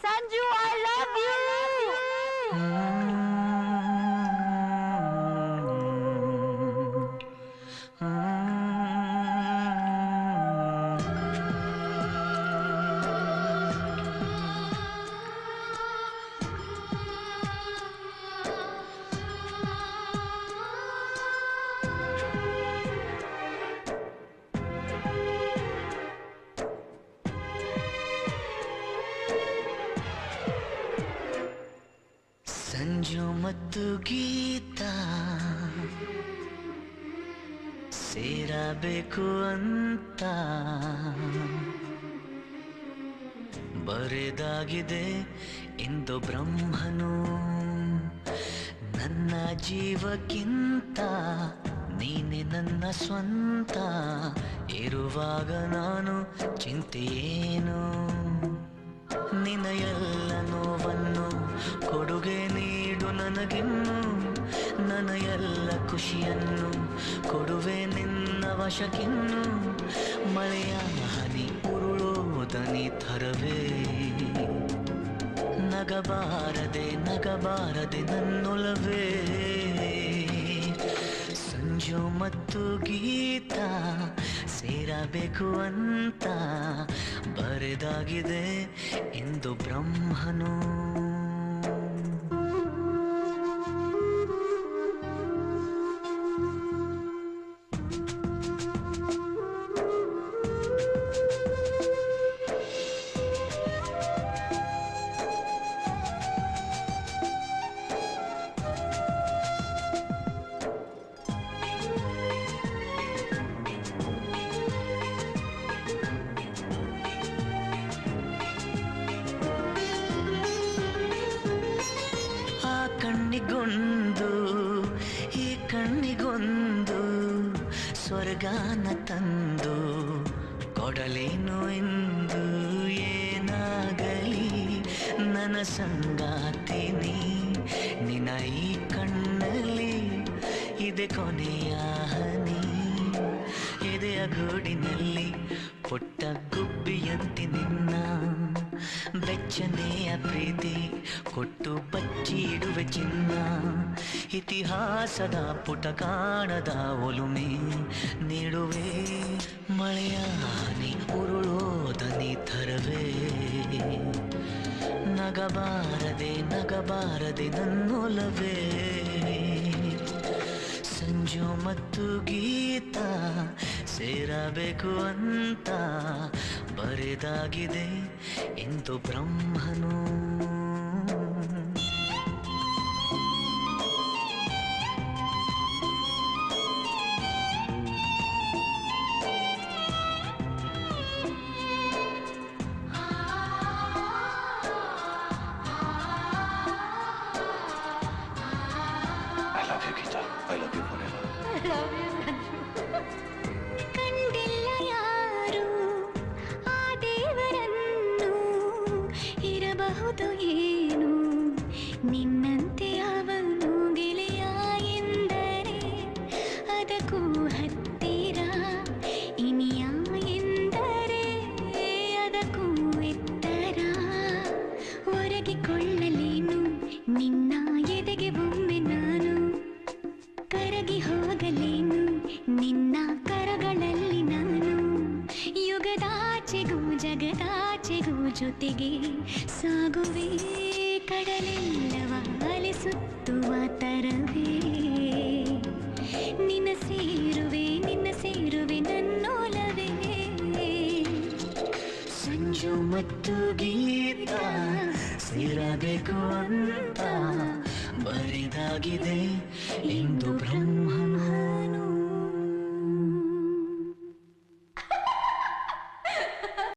Sanju, I love you. Sanju ಮತ್ತು ಗೀತಾ ಸೇರಬೇಕು ಅಂತ ಬರೆದಾಗಿದೆ ಇಂದು ಬ್ರಹ್ಮನು. ನನ್ನ ಜೀವಕ್ಕಿಂತ ನೀನೆ ನನ್ನ ಸ್ವಂತ ಇರುವಾಗ ನಾನು ಚಿಂತೆಯೇನು. ನಿನ್ನ ಎಲ್ಲ ನೋವನ್ನು ಕೊಡುಗೆ ನೀಡು ನನಗಿನ್ನು. ನನ್ನ ಎಲ್ಲ ಖುಷಿಯನ್ನು ಕೊಡುವೆ ನಿನ್ನ ವಶಕ್ಕಿನ್ನು. ಮಳೆಯ ಹನಿ ಉರುಳೋದನಿ ಥರವೇ ನಗಬಾರದೆ ನಗಬಾರದೆ ನನ್ನೊಲವೇ. ಸಂಜು ಮತ್ತು ಗೀತಾ ಸೇರಬೇಕು ಅಂತ ಬರೆದಾಗಿದೆ ಇಂದು ಬ್ರಹ್ಮನು. ಕಣ್ಣಿಗೊಂದು ಈ ಕಣ್ಣಿಗೊಂದು ಸ್ವರ್ಗಾನ ತಂದು ಕೊಡಲೇನು ಎಂದು. ಏನಾಗಲಿ ನನ್ನ ಸಂಗಾತಿನಿ ನಿನ್ನ ಈ ಕಣ್ಣಲ್ಲಿ ಇದೆ ಕೊನೆಯ ಹನಿ. ಎದೆಯ ಗೂಡಿನಲ್ಲಿ ಪುಟ್ಟ ಗುಬ್ಬಿಯಂತೆ ನಿನ್ನ ಬೆಚ್ಚನೆಯ ಪ್ರೀತಿ ಕೊಟ್ಟು ಬಚ್ಚಿಡುವೆ ಚಿನ್ನ. ಇತಿಹಾಸದ ಪುಟ ಕಾಣದ ಒಲುಮೆ ನೀಡುವೆ. ಮಳೆಯ ಹನಿ ಉರುಳೋದನಿ ಥರವೇ ನಗಬಾರದೆ ನಗಬಾರದೆ ನನ್ನೊಲವೇ. ಸಂಜು ಮತ್ತು ಗೀತಾ ಸೇರಬೇಕು ಅಂತ ಬರೆದಾಗಿದೆ ಇಂದು ಬ್ರಹ್ಮನು. I love you, Geeta. I love you forever. I love you, Sanju. ಕಂಡಿಲ್ಲ ಯಾರು ಆ ದೇವರನ್ನು, ಇರಬಹುದು ಏನು ನಿನ್ನಂತೆ ಅವನು. ಗೆಳೆಯ ಎಂದರೆ ಅದಕ್ಕೂ ಹತ್ತಿರ, ಇನಿಯ ಎಂದರೆ ಅದಕ್ಕೂ ಎತ್ತರ. ಒರಗಿಕೊಳ್ಳಲೇನು ನಿನ್ನ ಎದೆಗೆ ಒಮ್ಮೆ ನಾನು, ಕರಗಿ ಹೋಗಲೇನು ನಿನ್ನ ಕರಗಳಲ್ಲಿ ನಾನು. ಯುಗದಾಚೆಗೂ ಜಗದಾಚೆಗೂ ಜೊತೆಗೆ ಸಾಗುವೆ, ಕಡಲೆಲ್ಲವ ಅಲೆಸುತ್ತುವ ತರವೇ. ನಿನ್ನ ಸೇರುವೆ ನನ್ನೊಲವೇ. ಸಂಜು ಮತ್ತು ಗೀತಾ ಸೇರಬೇಕು ಅಂತ ಬರೆದಾಗಿದೆ ಇಂದು ಬ್ರಹ್ಮನು.